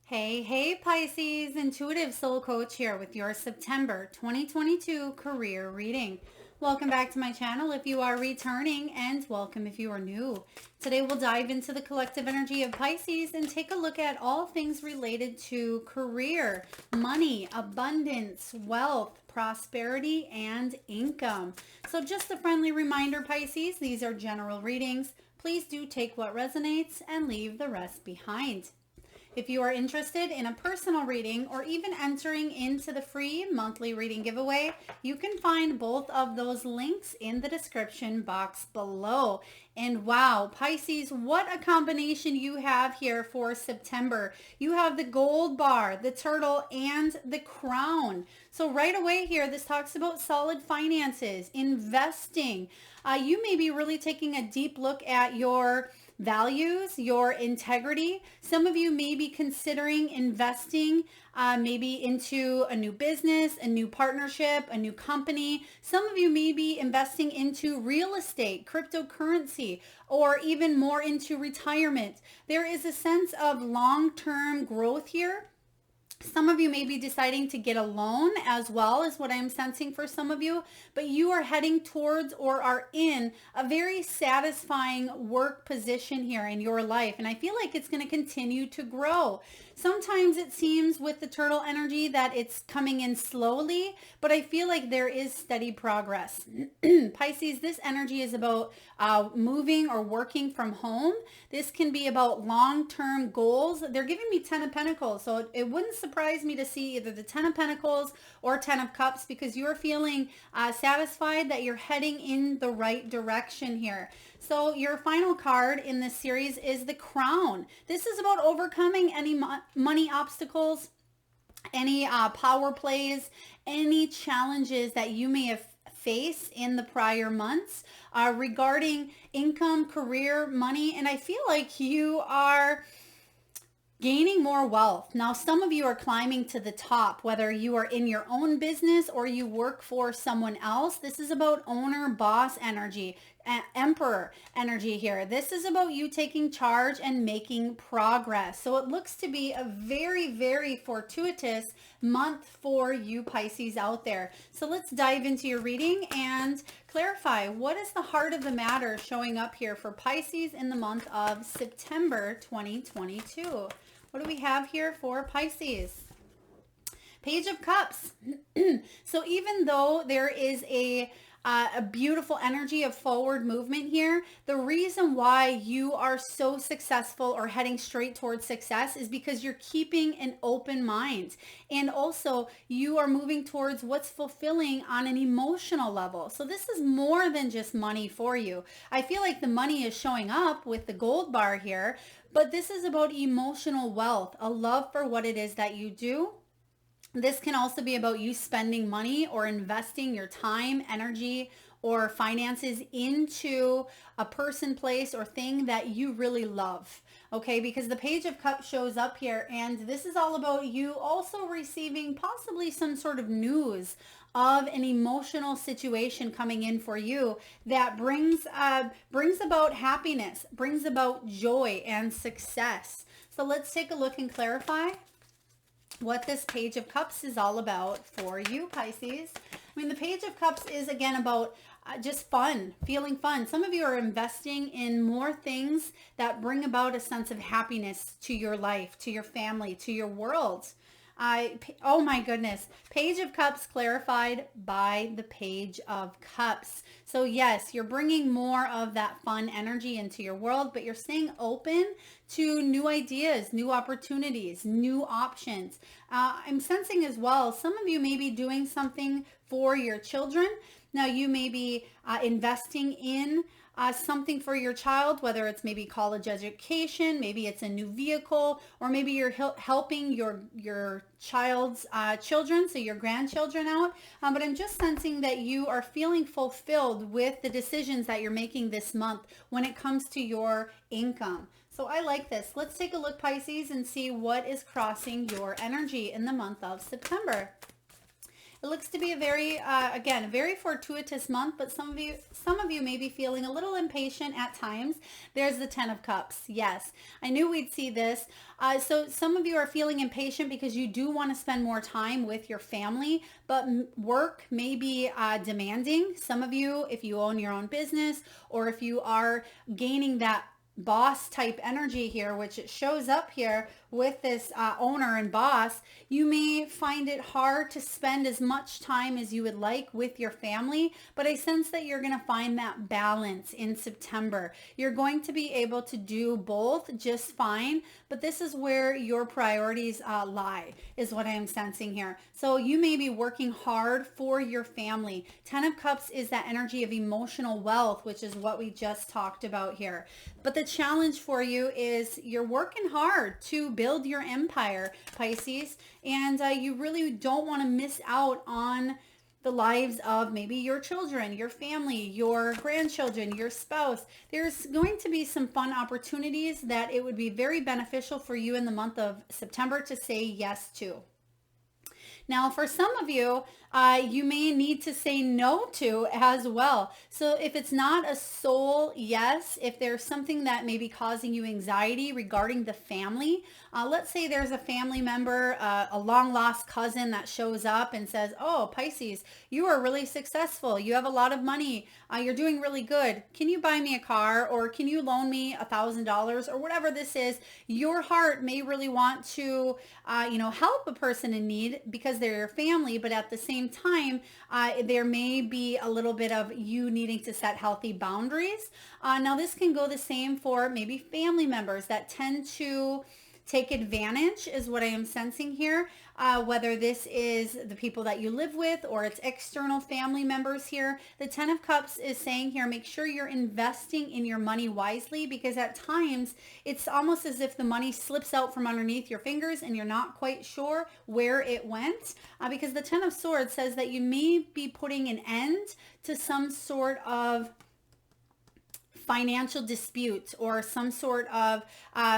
Hey, Pisces, Intuitive Soul Coach here with your September 2022 career reading. Welcome back to my channel if you are returning, and welcome if you are new. Today we'll dive into the collective energy of Pisces and take a look at all things related to career, money, abundance, wealth, prosperity, and income. So just a friendly reminder, Pisces, these are general readings. Please do take what resonates and leave the rest behind. If you are interested in a personal reading or even entering into the free monthly reading giveaway, you can find both of those links in the description box below. And wow, Pisces, what a combination you have here for September. You have the gold bar, the turtle, and the crown. So right away here, this talks about solid finances, investing. You may be really taking a deep look at your values, your integrity. Some of you may be considering investing maybe into a new business, a new partnership, a new company. Some of you may be investing into real estate, cryptocurrency, or even more into retirement. There is a sense of long-term growth here. Some of you may be deciding to get a loan as well, is what I'm sensing for some of you, but you are heading towards or are in a very satisfying work position here in your life. And I feel like it's going to continue to grow. Sometimes it seems with the turtle energy that it's coming in slowly, but I feel like there is steady progress. Pisces, this energy is about moving or working from home. This can be about long-term goals. They're giving me 10 of Pentacles, so it wouldn't surprise me to see either the 10 of Pentacles or 10 of Cups because you're feeling satisfied that you're heading in the right direction here. So your final card in this series is the Crown. This is about overcoming any money obstacles, any power plays, any challenges that you may have faced in the prior months regarding income, career, money, and I feel like you are gaining more wealth. Now, some of you are climbing to the top, whether you are in your own business or you work for someone else. This is about owner, boss energy, emperor energy here. This is about you taking charge and making progress. So it looks to be a very, very fortuitous month for you Pisces out there. So let's dive into your reading and clarify what is the heart of the matter showing up here for Pisces in the month of September 2022. What do we have here for Pisces? Page of Cups. So even though there is a beautiful energy of forward movement here, the reason why you are so successful or heading straight towards success is because you're keeping an open mind. And also you are moving towards what's fulfilling on an emotional level. So this is more than just money for you. I feel like the money is showing up with the gold bar here, but this is about emotional wealth, a love for what it is that you do. This can also be about you spending money or investing your time, energy, or finances into a person, place, or thing that you really love. Okay, because the Page of Cups shows up here, and this is all about you also receiving possibly some sort of news of an emotional situation coming in for you that brings about happiness, brings about joy and success. So let's take a look and clarify what this Page of Cups is all about for you, Pisces. I mean, the Page of Cups is, again, about just fun, feeling fun. Some of you are investing in more things that bring about a sense of happiness to your life, to your family, to your world. Oh my goodness. Page of Cups clarified by the Page of Cups. So yes, you're bringing more of that fun energy into your world, but you're staying open to new ideas, new opportunities, new options. I'm sensing as well, some of you may be doing something for your children. Now you may be investing in something for your child, whether it's maybe college education, maybe it's a new vehicle, or maybe you're helping your child's children, so your grandchildren out. But I'm just sensing that you are feeling fulfilled with the decisions that you're making this month when it comes to your income. So I like this. Let's take a look, Pisces, and see what is crossing your energy in the month of September. It looks to be a very, again, a very fortuitous month, but some of you may be feeling a little impatient at times. There's the Ten of Cups. Yes, I knew we'd see this. So some of you are feeling impatient because you do want to spend more time with your family, but work may be demanding. Some of you, if you own your own business, or if you are gaining that boss type energy here, which it shows up here with this owner and boss, you may find it hard to spend as much time as you would like with your family, but I sense that you're going to find that balance in September. You're going to be able to do both just fine, but this is where your priorities lie, is what I am sensing here. So you may be working hard for your family. Ten of Cups is that energy of emotional wealth, which is what we just talked about here. But the challenge for you is you're working hard to build your empire, Pisces, and you really don't want to miss out on the lives of maybe your children, your family, your grandchildren, your spouse. There's going to be some fun opportunities that it would be very beneficial for you in the month of September to say yes to. Now, for some of you, you may need to say no to as well. So if it's not a soul yes, if there's something that may be causing you anxiety regarding the family, let's say there's a family member, a long lost cousin that shows up and says, oh, Pisces, you are really successful. You have a lot of money. You're doing really good. Can you buy me a car, or can you loan me $1,000, or whatever this is? Your heart may really want to, help a person in need because they're your family, but at the same time, there may be a little bit of you needing to set healthy boundaries. Now, this can go the same for maybe family members that tend to take advantage, is what I am sensing here, whether this is the people that you live with or it's external family members here. The Ten of Cups is saying here, make sure you're investing in your money wisely, because at times it's almost as if the money slips out from underneath your fingers and you're not quite sure where it went, because the Ten of Swords says that you may be putting an end to some sort of financial dispute or some sort of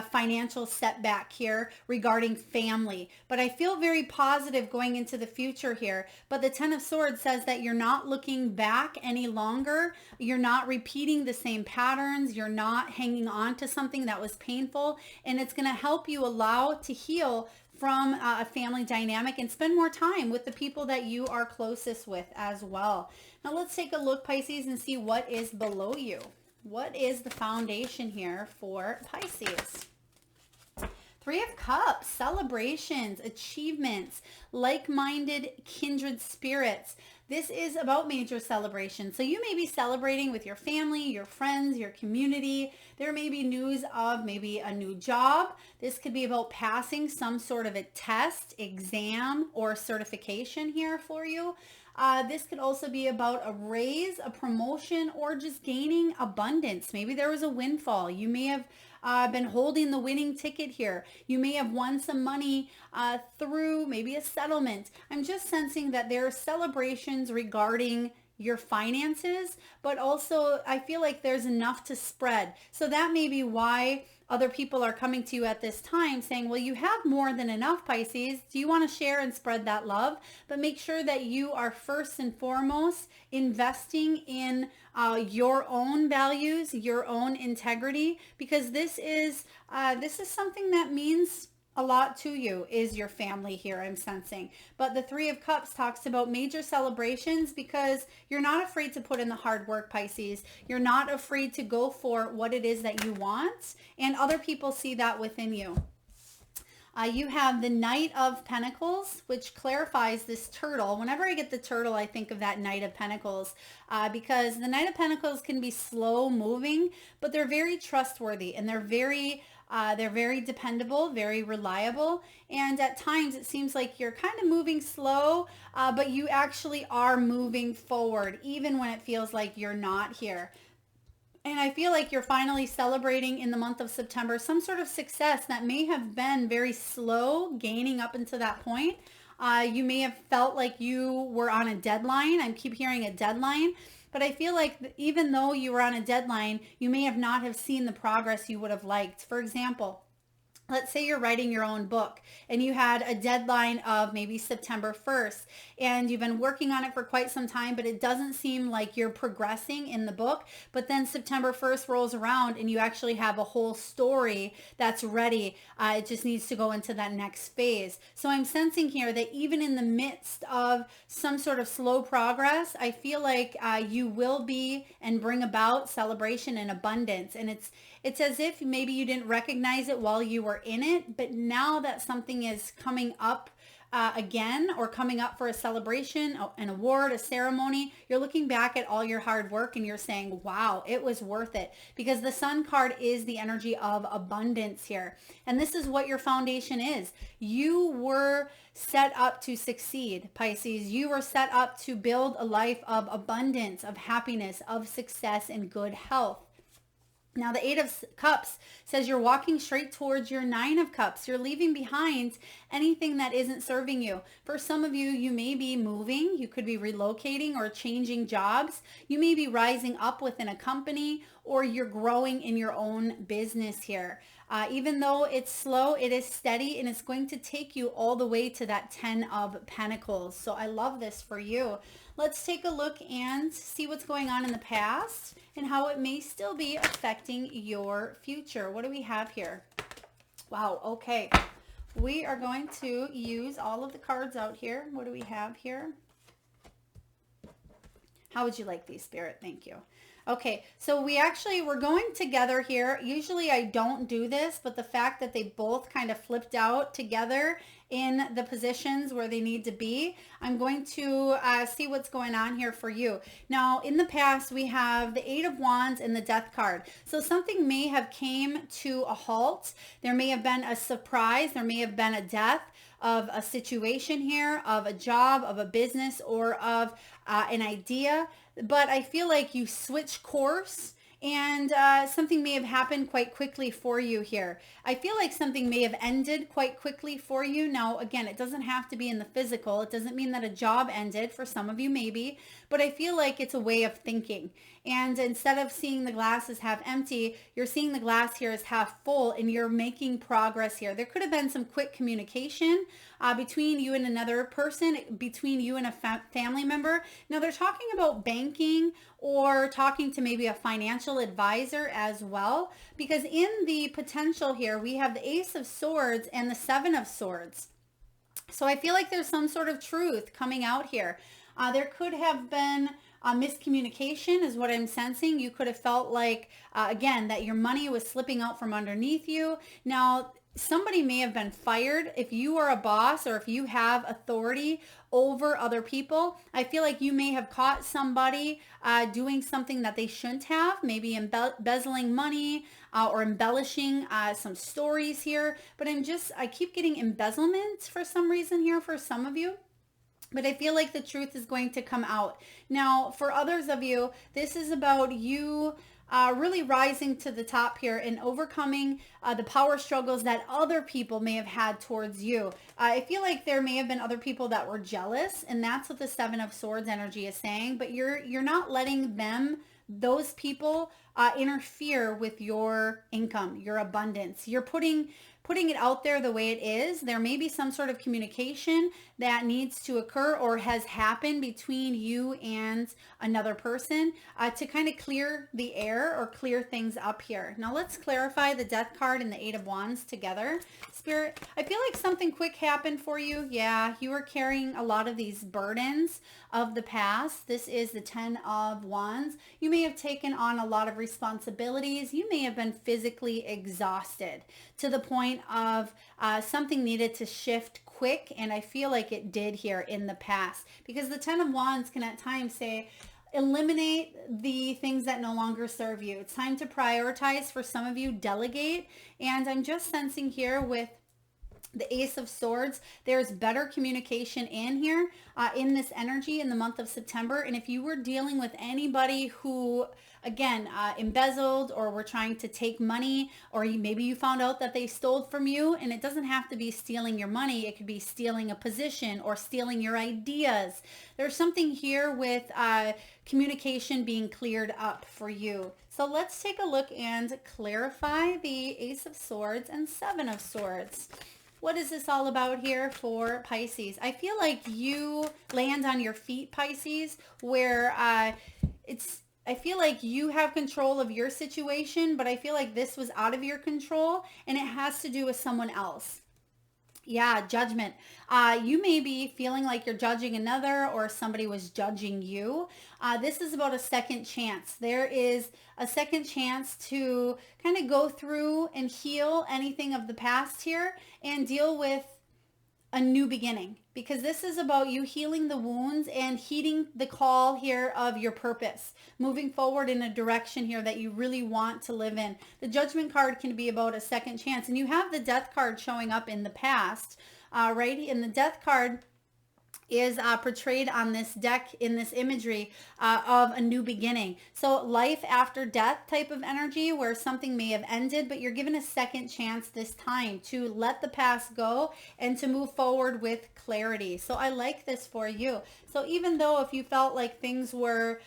financial setback here regarding family. But I feel very positive going into the future here. But the Ten of Swords says that you're not looking back any longer. You're not repeating the same patterns. You're not hanging on to something that was painful. And it's going to help you allow to heal from a family dynamic and spend more time with the people that you are closest with as well. Now let's take a look, Pisces, and see what is below you. What is the foundation here for Pisces? Three of Cups, celebrations, achievements, like-minded kindred spirits. This is about major celebrations. So you may be celebrating with your family, your friends, your community. There may be news of maybe a new job. This could be about passing some sort of a test, exam, or certification here for you. This could also be about a raise, a promotion, or just gaining abundance. Maybe there was a windfall. You may have been holding the winning ticket here. You may have won some money through maybe a settlement. I'm just sensing that there are celebrations regarding your finances, but also I feel like there's enough to spread. So that may be why other people are coming to you at this time saying, well, you have more than enough, Pisces. Do you want to share and spread that love? But make sure that you are first and foremost investing in your own values, your own integrity, because this is something that means a lot to you, is your family here, I'm sensing. But the Three of Cups talks about major celebrations because you're not afraid to put in the hard work, Pisces. You're not afraid to go for what it is that you want, and other people see that within you. You have the Knight of Pentacles, which clarifies this turtle. Whenever I get the turtle, I think of that Knight of Pentacles because the Knight of Pentacles can be slow moving, but they're very trustworthy and they're very dependable, very reliable. And at times it seems like you're kind of moving slow, but you actually are moving forward, even when it feels like you're not here. And I feel like you're finally celebrating in the month of September some sort of success that may have been very slow gaining up until that point. You may have felt like you were on a deadline. I keep hearing a deadline. But I feel like even though you were on a deadline, you may have not have seen the progress you would have liked. For example, Let's say you're writing your own book and you had a deadline of maybe September 1st and you've been working on it for quite some time, but it doesn't seem like you're progressing in the book. But then September 1st rolls around and you actually have a whole story that's ready. It just needs to go into that next phase. So I'm sensing here that even in the midst of some sort of slow progress, I feel like you will be and bring about celebration and abundance. And it's as if maybe you didn't recognize it while you were in it, but now that something is coming up again or coming up for a celebration, an award, a ceremony, you're looking back at all your hard work and you're saying, wow, it was worth it, because the Sun card is the energy of abundance here. And this is what your foundation is. You were set up to succeed, Pisces. You were set up to build a life of abundance, of happiness, of success, and good health. Now, the Eight of Cups says you're walking straight towards your Nine of Cups. You're leaving behind anything that isn't serving you. For some of you, you may be moving. You could be relocating or changing jobs. You may be rising up within a company, or you're growing in your own business here. Even though it's slow, it is steady, and it's going to take you all the way to that 10 of Pentacles. So I love this for you. Let's take a look and see what's going on in the past and how it may still be affecting your future. What do we have here? Wow, okay. We are going to use all of the cards out here. What do we have here? How would you like these, Spirit? Thank you. Okay, so we're going together here. Usually I don't do this, but the fact that they both kind of flipped out together in the positions where they need to be, I'm going to see what's going on here for you. Now, in the past, we have the Eight of Wands and the Death card. So something may have came to a halt. There may have been a surprise. There may have been a death of a situation here, of a job, of a business, or of an idea. But I feel like you switch course and something may have happened quite quickly for you here. I feel like something may have ended quite quickly for you. Now, again, it doesn't have to be in the physical. It doesn't mean that a job ended. For some of you, maybe. But I feel like it's a way of thinking. And instead of seeing the glass as half empty, you're seeing the glass here as half full, and you're making progress here. There could have been some quick communication between you and another person, between you and a family member. Now, they're talking about banking or talking to maybe a financial advisor as well, because in the potential here, we have the Ace of Swords and the Seven of Swords. So I feel like there's some sort of truth coming out here. There could have been miscommunication is what I'm sensing. You could have felt like, again, that your money was slipping out from underneath you. Now, somebody may have been fired. If you are a boss or if you have authority over other people, I feel like you may have caught somebody doing something that they shouldn't have, maybe embezzling money or embellishing some stories here. But I keep getting embezzlement for some reason here for some of you. But I feel like the truth is going to come out. Now, for others of you, this is about you really rising to the top here and overcoming the power struggles that other people may have had towards you. I feel like there may have been other people that were jealous, and that's what the Seven of Swords energy is saying. But you're not letting those people interfere with your income, your abundance. You're putting it out there the way it is. There may be some sort of communication that needs to occur or has happened between you and another person to kind of clear the air or clear things up here. Now let's clarify the Death card and the Eight of Wands together. Spirit, I feel like something quick happened for you. Yeah, you were carrying a lot of these burdens of the past. This is the 10 of Wands. You may have taken on a lot of responsibilities. You may have been physically exhausted to the point of something needed to shift quick, and I feel like it did here in the past, because the 10 of Wands can at times say eliminate the things that no longer serve you. It's time to prioritize. For some of you, delegate. And I'm just sensing here with the Ace of Swords, there's better communication in here in this energy in the month of September. And if you were dealing with anybody who, again, embezzled or were trying to take money, or maybe you found out that they stole from you, and it doesn't have to be stealing your money. It could be stealing a position or stealing your ideas. There's something here with communication being cleared up for you. So let's take a look and clarify the Ace of Swords and Seven of Swords. What is this all about here for Pisces? I feel like you land on your feet, Pisces, where I feel like you have control of your situation, but I feel like this was out of your control and it has to do with someone else. Yeah, judgment. You may be feeling like you're judging another or somebody was judging you. This is about a second chance. There is a second chance to kind of go through and heal anything of the past here and deal with a new beginning, because this is about you healing the wounds and heeding the call here of your purpose, moving forward in a direction here that you really want to live in. The Judgment card can be about a second chance, and you have the Death card showing up in the past, right? And the Death card is portrayed on this deck in this imagery of a new beginning. So life after death type of energy where something may have ended, but you're given a second chance this time to let the past go and to move forward with clarity. So I like this for you. So even though if you felt like things were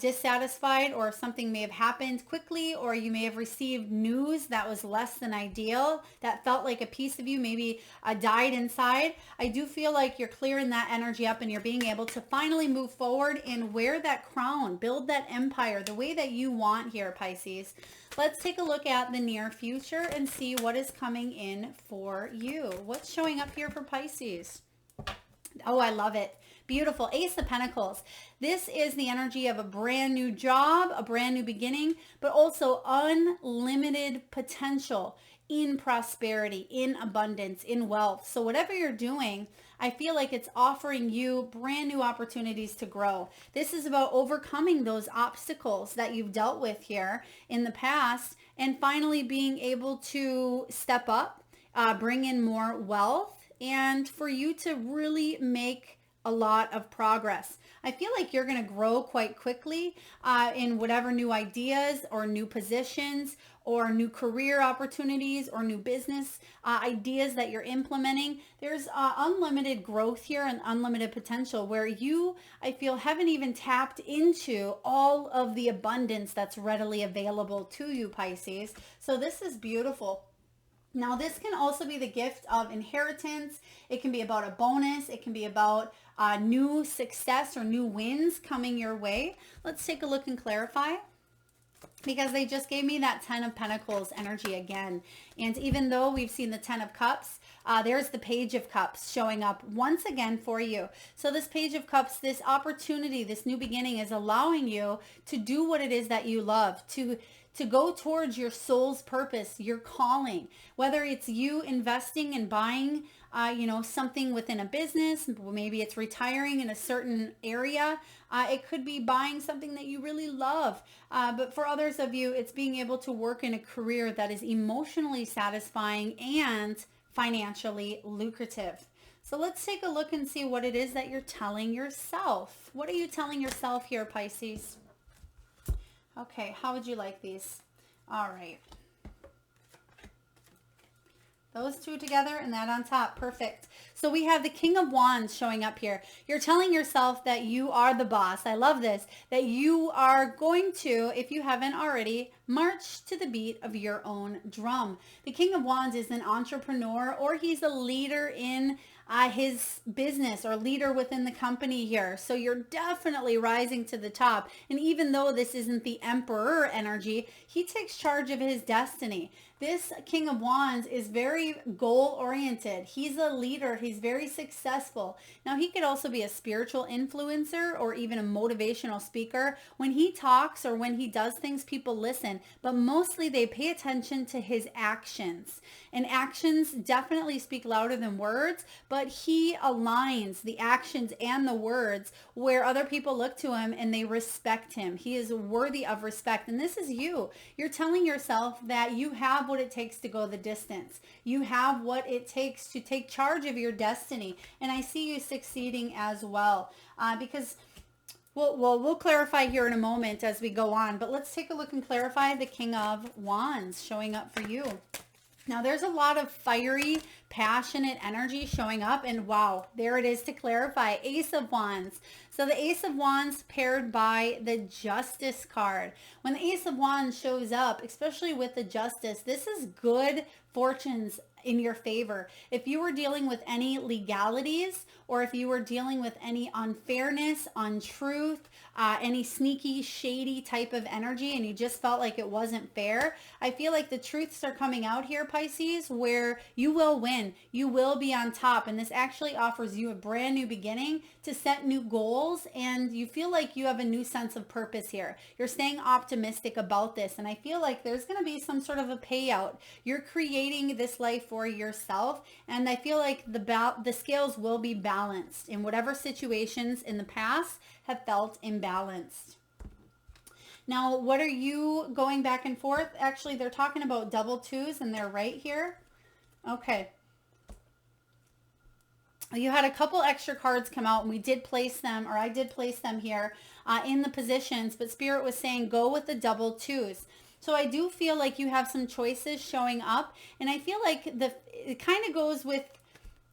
dissatisfied or something may have happened quickly, or you may have received news that was less than ideal, that felt like a piece of you maybe died inside, I do feel like you're clearing that energy up and you're being able to finally move forward and wear that crown, build that empire the way that you want here, Pisces. Let's take a look at the near future and see what is coming in for you. What's showing up here for Pisces? Oh, I love it. Beautiful. Ace of Pentacles. This is the energy of a brand new job, a brand new beginning, but also unlimited potential in prosperity, in abundance, in wealth. So whatever you're doing, I feel like it's offering you brand new opportunities to grow. This is about overcoming those obstacles that you've dealt with here in the past and finally being able to step up, bring in more wealth, and for you to really make a lot of progress. I feel like you're going to grow quite quickly in whatever new ideas or new positions or new career opportunities or new business ideas that you're implementing. There's unlimited growth here and unlimited potential where you, I feel, haven't even tapped into all of the abundance that's readily available to you, Pisces. So this is beautiful. Now, this can also be the gift of inheritance. It can be about a bonus. It can be about new success or new wins coming your way. Let's take a look and clarify, because they just gave me that 10 of Pentacles energy again. And even though we've seen the 10 of Cups, there's the Page of Cups showing up once again for you. So this Page of Cups, this opportunity, this new beginning is allowing you to do what it is that you love, to go towards your soul's purpose, your calling, whether it's you investing and buying, something within a business, maybe it's retiring in a certain area. It could be buying something that you really love. But for others of you, it's being able to work in a career that is emotionally satisfying and financially lucrative. So let's take a look and see what it is that you're telling yourself. What are you telling yourself here, Pisces? Okay, how would you like these? All right. Those two together and that on top. Perfect. So we have the King of Wands showing up here. You're telling yourself that you are the boss. I love this. That you are going to, if you haven't already, march to the beat of your own drum. The King of Wands is an entrepreneur, or he's a leader in his business or leader within the company here. So you're definitely rising to the top. And even though this isn't the Emperor energy, he takes charge of his destiny. This King of Wands is very goal-oriented. He's a leader. He's very successful. Now, he could also be a spiritual influencer or even a motivational speaker. When he talks or when he does things, people listen, but mostly they pay attention to his actions. And actions definitely speak louder than words, but he aligns the actions and the words where other people look to him and they respect him. He is worthy of respect. And this is you. You're telling yourself that you have what it takes to go the distance. You have what it takes to take charge of your destiny. And I see you succeeding as well, because we'll clarify here in a moment as we go on, but let's take a look and clarify the King of Wands showing up for you. Now, there's a lot of fiery, passionate energy showing up. And wow, there it is to clarify. Ace of Wands. So the Ace of Wands paired by the Justice card. When the Ace of Wands shows up, especially with the Justice, this is good fortunes in your favor. If you were dealing with any legalities, or if you were dealing with any unfairness, untruth, any sneaky, shady type of energy, and you just felt like it wasn't fair, I feel like the truths are coming out here, Pisces, where you will win. You will be on top. And this actually offers you a brand new beginning to set new goals. And you feel like you have a new sense of purpose here. You're staying optimistic about this. And I feel like there's going to be some sort of a payout. You're creating this life for yourself. And I feel like the scales will be balanced in whatever situations in the past have felt imbalanced. Now, what are you going back and forth? Actually, they're talking about double twos and they're right here. Okay. You had a couple extra cards come out and we did place them, or I did place them here in the positions, but Spirit was saying go with the double twos. So I do feel like you have some choices showing up, and I feel like it kind of goes with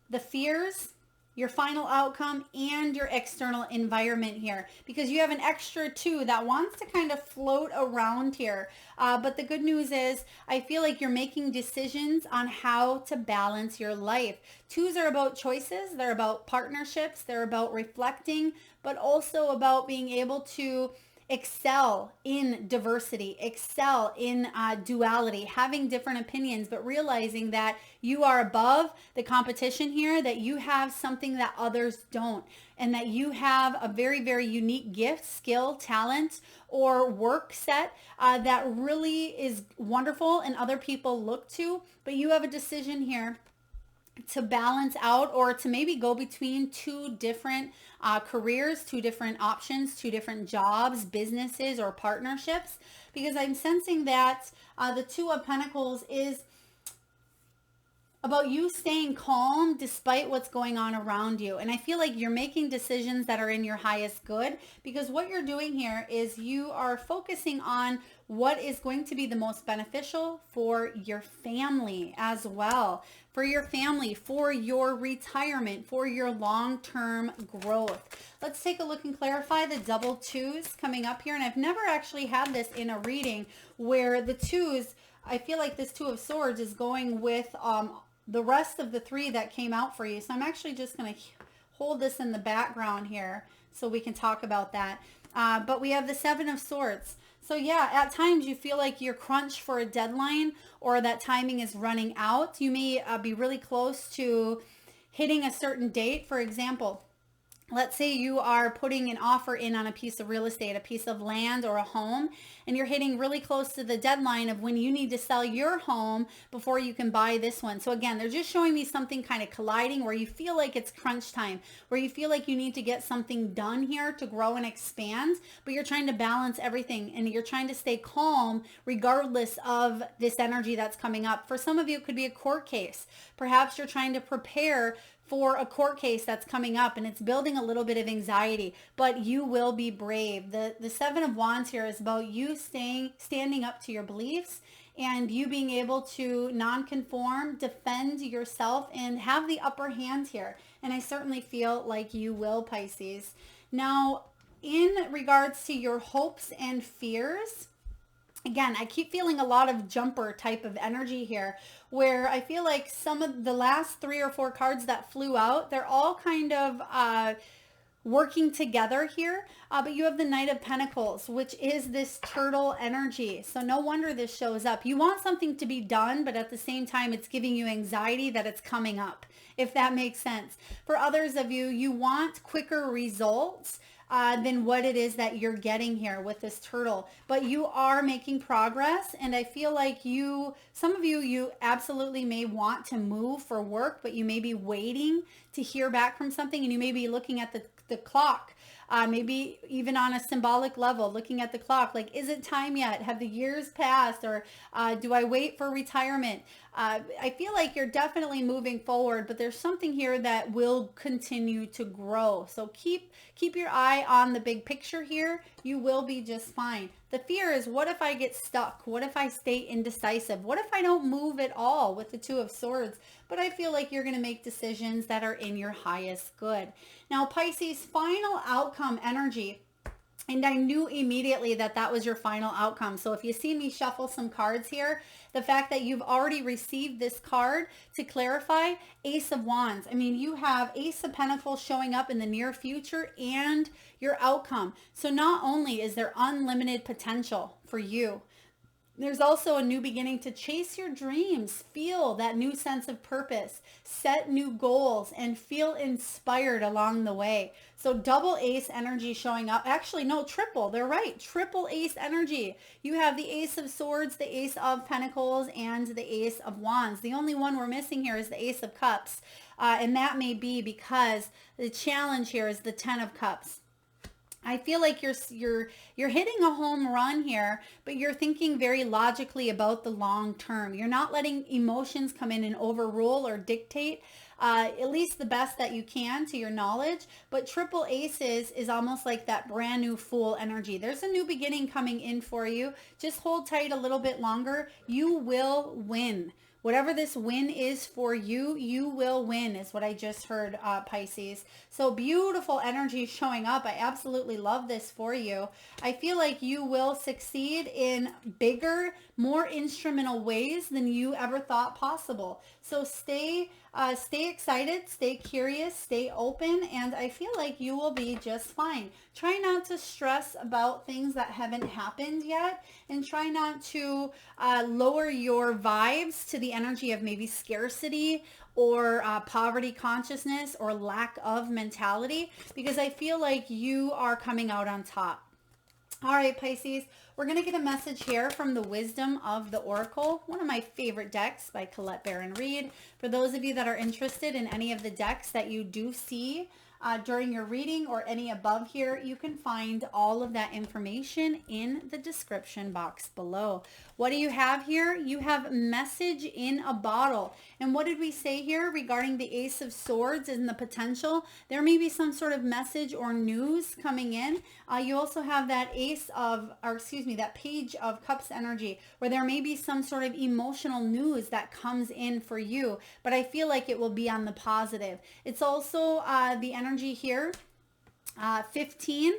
the fears, your final outcome, and your external environment here, because you have an extra two that wants to kind of float around here. But the good news is I feel like you're making decisions on how to balance your life. Twos are about choices. They're about partnerships. They're about reflecting, but also about being able to excel in diversity, excel in duality, having different opinions, but realizing that you are above the competition here, that you have something that others don't, and that you have a very, very unique gift, skill, talent, or work set that really is wonderful and other people look to, but you have a decision here to balance out, or to maybe go between two different careers, two different options, two different jobs, businesses, or partnerships, because I'm sensing that the Two of Pentacles is about you staying calm despite what's going on around you. And I feel like you're making decisions that are in your highest good, because what you're doing here is you are focusing on what is going to be the most beneficial for your family as well, for your family, for your retirement, for your long-term growth. Let's take a look and clarify the double twos coming up here. And I've never actually had this in a reading where the twos, I feel like this Two of Swords is going with the rest of the three that came out for you. So I'm actually just going to hold this in the background here so we can talk about that. But we have the Seven of Swords. So yeah, at times you feel like you're crunched for a deadline, or that timing is running out. You may be really close to hitting a certain date. For example, let's say you are putting an offer in on a piece of real estate, a piece of land or a home, and you're hitting really close to the deadline of when you need to sell your home before you can buy this one. So again, they're just showing me something kind of colliding where you feel like it's crunch time, where you feel like you need to get something done here to grow and expand, but you're trying to balance everything and you're trying to stay calm regardless of this energy that's coming up. For some of you, it could be a court case. Perhaps you're trying to prepare for a court case that's coming up and it's building a little bit of anxiety, but you will be brave. The Seven of Wands here is about you standing up to your beliefs and you being able to non-conform, defend yourself, and have the upper hand here. And I certainly feel like you will, Pisces. Now, in regards to your hopes and fears, again, I keep feeling a lot of jumper type of energy here, where I feel like some of the last 3 or 4 cards that flew out, they're all kind of working together here. But you have the Knight of Pentacles, which is this turtle energy. So no wonder this shows up. You want something to be done, but at the same time, it's giving you anxiety that it's coming up, if that makes sense. For others of you, you want quicker results than what it is that you're getting here with this turtle, but you are making progress. And I feel like some of you absolutely may want to move for work, but you may be waiting to hear back from something, and you may be looking at the clock, maybe even on a symbolic level, looking at the clock, like, is it time yet? Have the years passed? Or do I wait for retirement? I feel like you're definitely moving forward, but there's something here that will continue to grow. So keep your eye on the big picture here. You will be just fine. The fear is, what if I get stuck? What if I stay indecisive? What if I don't move at all with the Two of Swords? But I feel like you're going to make decisions that are in your highest good. Now, Pisces, final outcome energy. And I knew immediately that that was your final outcome. So if you see me shuffle some cards here, the fact that you've already received this card, to clarify, Ace of Wands. I mean, you have Ace of Pentacles showing up in the near future and your outcome. So not only is there unlimited potential for you, there's also a new beginning to chase your dreams, feel that new sense of purpose, set new goals, and feel inspired along the way. So double ace energy showing up. Actually, no, triple. They're right. Triple ace energy. You have the Ace of Swords, the Ace of Pentacles, and the Ace of Wands. The only one we're missing here is the Ace of Cups. And that may be because the challenge here is the Ten of Cups. I feel like you're hitting a home run here, but you're thinking very logically about the long term. You're not letting emotions come in and overrule or dictate, at least the best that you can to your knowledge. But triple aces is almost like that brand new Fool energy. There's a new beginning coming in for you. Just hold tight a little bit longer. You will win. Whatever this win is for you, you will win, is what I just heard, Pisces. So beautiful energy showing up. I absolutely love this for you. I feel like you will succeed in bigger, more instrumental ways than you ever thought possible. So stay excited, stay curious, stay open, and I feel like you will be just fine. Try not to stress about things that haven't happened yet, and try not to lower your vibes to the energy of maybe scarcity or poverty consciousness or lack of mentality, because I feel like you are coming out on top. All right, Pisces, we're going to get a message here from the Wisdom of the Oracle, one of my favorite decks by Colette Baron Reed. For those of you that are interested in any of the decks that you do see during your reading or any above here, you can find all of that information in the description box below. What do you have here? You have message in a bottle. And what did we say here regarding the Ace of Swords and the potential? There may be some sort of message or news coming in. You also have that that Page of Cups energy, where there may be some sort of emotional news that comes in for you, but I feel like it will be on the positive. It's also the energy here, 15.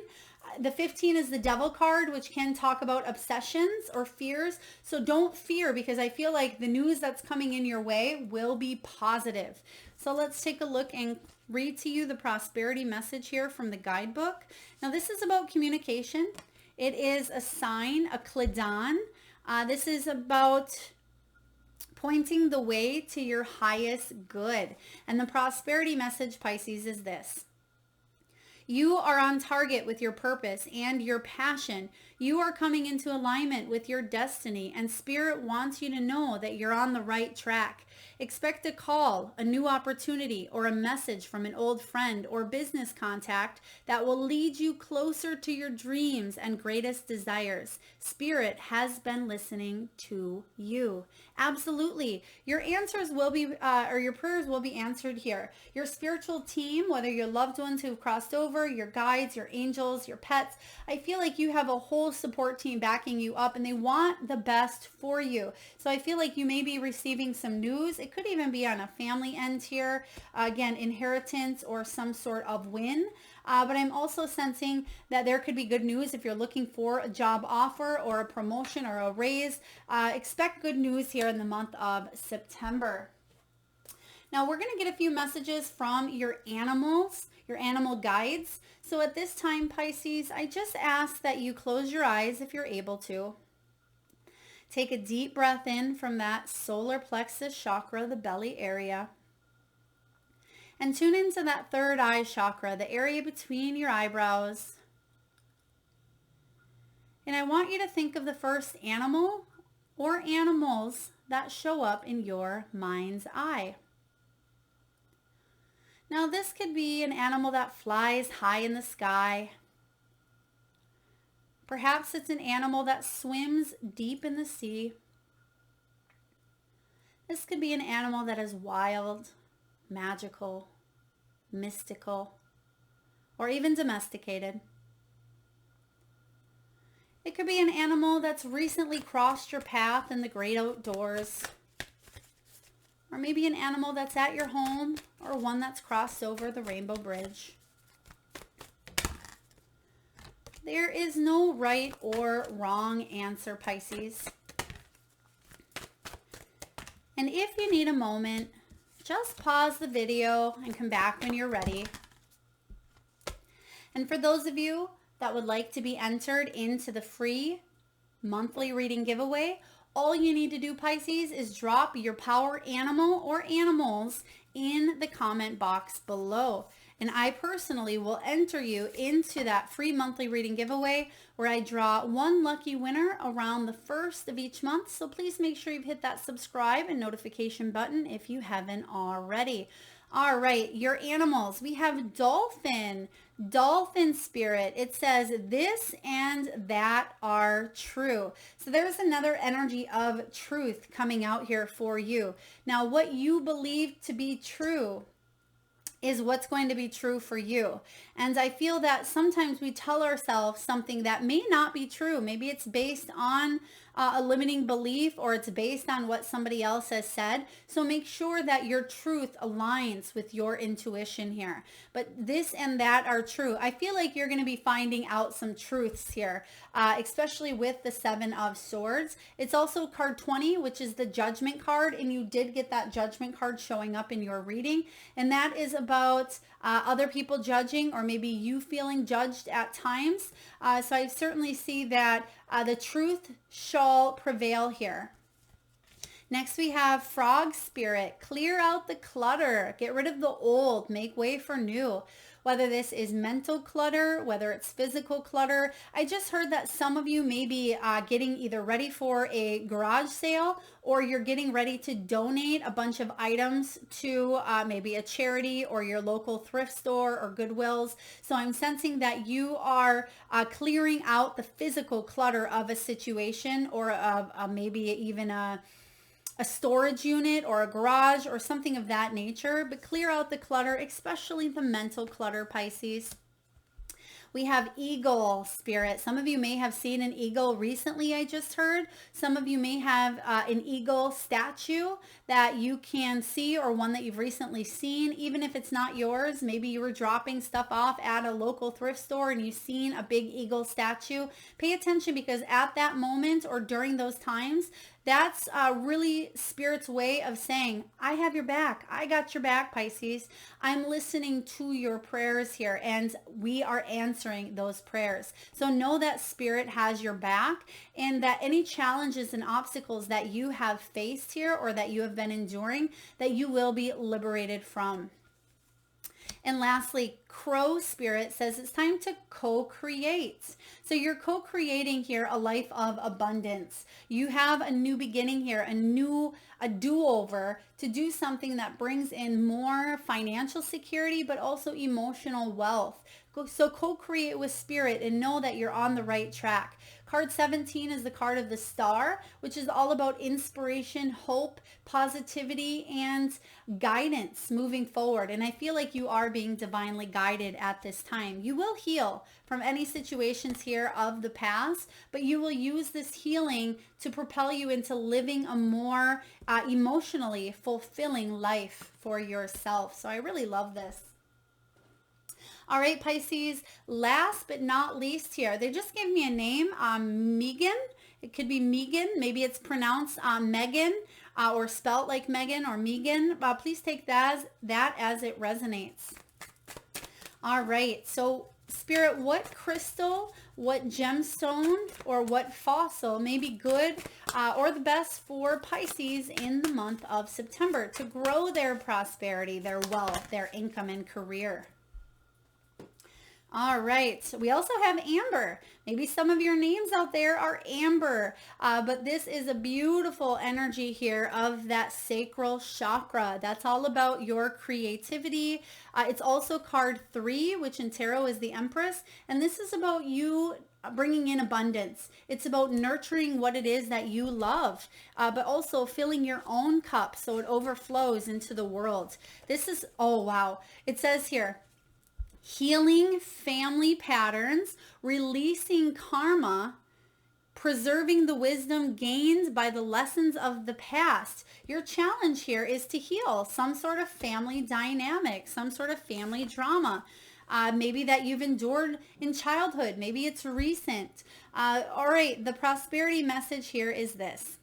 The 15 is the Devil card, which can talk about obsessions or fears. So don't fear, because I feel like the news that's coming in your way will be positive. So let's take a look and read to you the prosperity message here from the guidebook. Now this is about communication. It is a sign, a Cladan. This is about pointing the way to your highest good. And the prosperity message, Pisces, is this. You are on target with your purpose and your passion. You are coming into alignment with your destiny, and Spirit wants you to know that you're on the right track. Expect a call, a new opportunity, or a message from an old friend or business contact that will lead you closer to your dreams and greatest desires. Spirit has been listening to you. Absolutely. Your answers will be, or your prayers will be answered here. Your spiritual team, whether your loved ones who've crossed over, your guides, your angels, your pets, I feel like you have a whole support team backing you up, and they want the best for you. So I feel like you may be receiving some news. It could even be on a family end here. Again, inheritance or some sort of win. But I'm also sensing that there could be good news if you're looking for a job offer or a promotion or a raise. Expect good news here in the month of September. Now we're going to get a few messages from your animals, your animal guides. So at this time, Pisces, I just ask that you close your eyes if you're able to. Take a deep breath in from that solar plexus chakra, the belly area. And tune into that third eye chakra, the area between your eyebrows. And I want you to think of the first animal or animals that show up in your mind's eye. Now this could be an animal that flies high in the sky. Perhaps it's an animal that swims deep in the sea. This could be an animal that is wild, magical, mystical, or even domesticated. It could be an animal that's recently crossed your path in the great outdoors. Or maybe an animal that's at your home, or one that's crossed over the rainbow bridge. There is no right or wrong answer, Pisces. And if you need a moment, just pause the video and come back when you're ready. And for those of you that would like to be entered into the free monthly reading giveaway, all you need to do, Pisces, is drop your power animal or animals in the comment box below. And I personally will enter you into that free monthly reading giveaway where I draw one lucky winner around the first of each month. So please make sure you've hit that subscribe and notification button if you haven't already. All right, your animals. We have dolphin, dolphin spirit. It says this and that are true. So there's another energy of truth coming out here for you. Now, what you believe to be true is what's going to be true for you. And I feel that sometimes we tell ourselves something that may not be true. Maybe it's based on a limiting belief, or it's based on what somebody else has said. So make sure that your truth aligns with your intuition here. But this and that are true. I feel like you're going to be finding out some truths here, especially with the Seven of Swords. It's also card 20, which is the Judgment card. And you did get that Judgment card showing up in your reading. And that is about other people judging, or maybe you feeling judged at times. So I certainly see that the truth shall prevail here. Next we have frog spirit. Clear out the clutter. Get rid of the old. Make way for new. Whether this is mental clutter, whether it's physical clutter. I just heard that some of you may be getting either ready for a garage sale, or you're getting ready to donate a bunch of items to maybe a charity or your local thrift store or Goodwills. So I'm sensing that you are clearing out the physical clutter of a situation, or of maybe even a storage unit or a garage or something of that nature. But clear out the clutter, especially the mental clutter, Pisces. We have eagle spirit. Some of you may have seen an eagle recently, I just heard. Some of you may have an eagle statue that you can see, or one that you've recently seen. Even if it's not yours, maybe you were dropping stuff off at a local thrift store and you've seen a big eagle statue. Pay attention, because at that moment or during those times, that's really Spirit's way of saying, I have your back. I got your back, Pisces. I'm listening to your prayers here, and we are answering those prayers. So know that Spirit has your back, and that any challenges and obstacles that you have faced here, or that you have been enduring, that you will be liberated from. And lastly, crow spirit says it's time to co-create. So you're co-creating here a life of abundance. You have a new beginning here, a do-over to do something that brings in more financial security, but also emotional wealth. So co-create with Spirit and know that you're on the right track. Card 17 is the card of the star, which is all about inspiration, hope, positivity, and guidance moving forward. And I feel like you are being divinely guided at this time. You will heal from any situations here of the past, but you will use this healing to propel you into living a more emotionally fulfilling life for yourself. So I really love this. All right, Pisces, last but not least here, they just gave me a name, Megan. It could be Megan. Maybe it's pronounced Megan or spelt like Megan or Megan. Please take that as it resonates. All right, so Spirit, what crystal, what gemstone, or what fossil may be good or the best for Pisces in the month of September to grow their prosperity, their wealth, their income, and career? All right. We also have Amber. Maybe some of your names out there are Amber, but this is a beautiful energy here of that sacral chakra. That's all about your creativity. It's also card 3, which in tarot is the Empress. And this is about you bringing in abundance. It's about nurturing what it is that you love, but also filling your own cup so it overflows into the world. This is, oh, wow. It says here, healing family patterns, releasing karma, preserving the wisdom gained by the lessons of the past. Your challenge here is to heal some sort of family dynamic, some sort of family drama. Maybe that you've endured in childhood. Maybe it's recent. All right, the prosperity message here is this.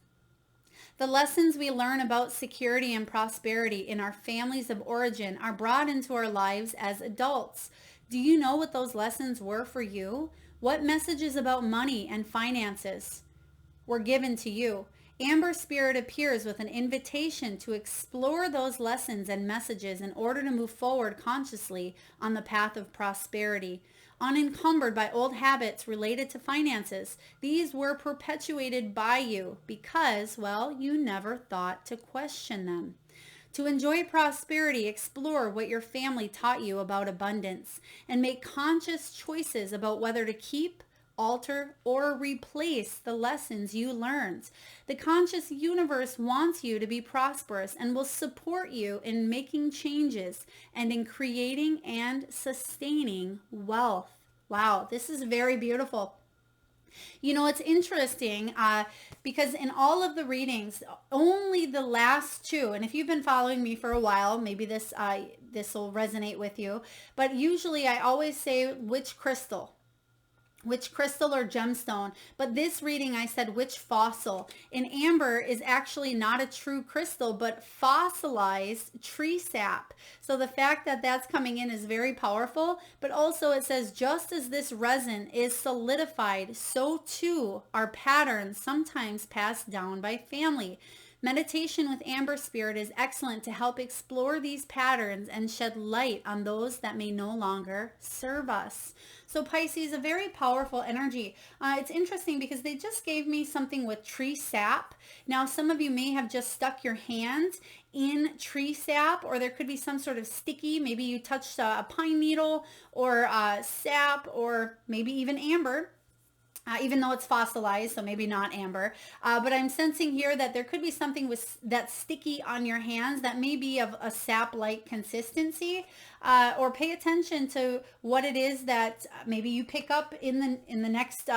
The lessons we learn about security and prosperity in our families of origin are brought into our lives as adults. Do you know what those lessons were for you? What messages about money and finances were given to you? Amber Spirit appears with an invitation to explore those lessons and messages in order to move forward consciously on the path of prosperity. Unencumbered by old habits related to finances, these were perpetuated by you because, well, you never thought to question them. To enjoy prosperity, explore what your family taught you about abundance and make conscious choices about whether to keep, alter, or replace the lessons you learned. The conscious universe wants you to be prosperous and will support you in making changes and in creating and sustaining wealth. Wow, this is very beautiful. You know, it's interesting because in all of the readings, only the last two, and if you've been following me for a while, maybe this will resonate with you, but usually I always say which crystal or gemstone, but this reading I said which fossil. And amber is actually not a true crystal, but fossilized tree sap. So the fact that that's coming in is very powerful, but also it says just as this resin is solidified, so too are patterns sometimes passed down by family. Meditation with Amber Spirit is excellent to help explore these patterns and shed light on those that may no longer serve us. So Pisces, a very powerful energy. It's interesting because they just gave me something with tree sap. Now, some of you may have just stuck your hand in tree sap, or there could be some sort of sticky. Maybe you touched a pine needle or sap, or maybe even amber. Even though it's fossilized, so maybe not amber. But I'm sensing here that there could be something that's sticky on your hands that may be of a sap-like consistency. Or pay attention to what it is that maybe you pick up in the next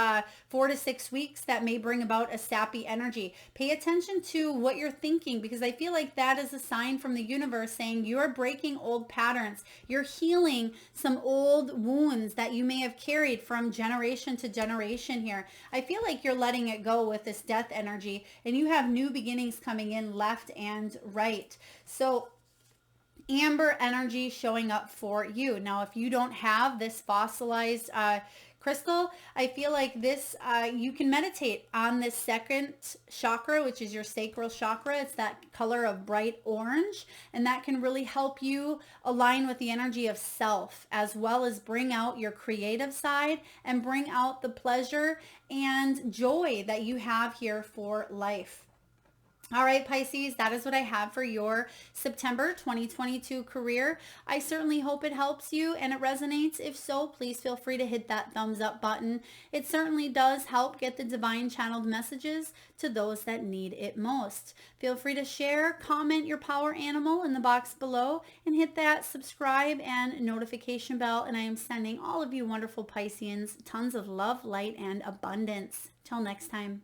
4 to 6 weeks that may bring about a sappy energy. Pay attention to what you're thinking, because I feel like that is a sign from the universe saying you're breaking old patterns. You're healing some old wounds that you may have carried from generation to generation here. I feel like you're letting it go with this death energy, and you have new beginnings coming in left and right. So amber energy showing up for you. Now, if you don't have this fossilized crystal, I feel like this, you can meditate on this second chakra, which is your sacral chakra. It's that color of bright orange, and that can really help you align with the energy of self, as well as bring out your creative side and bring out the pleasure and joy that you have here for life. All right, Pisces, that is what I have for your September 2022 career. I certainly hope it helps you and it resonates. If so, please feel free to hit that thumbs up button. It certainly does help get the divine channeled messages to those that need it most. Feel free to share, comment your power animal in the box below, and hit that subscribe and notification bell. And I am sending all of you wonderful Pisceans tons of love, light, and abundance. Till next time.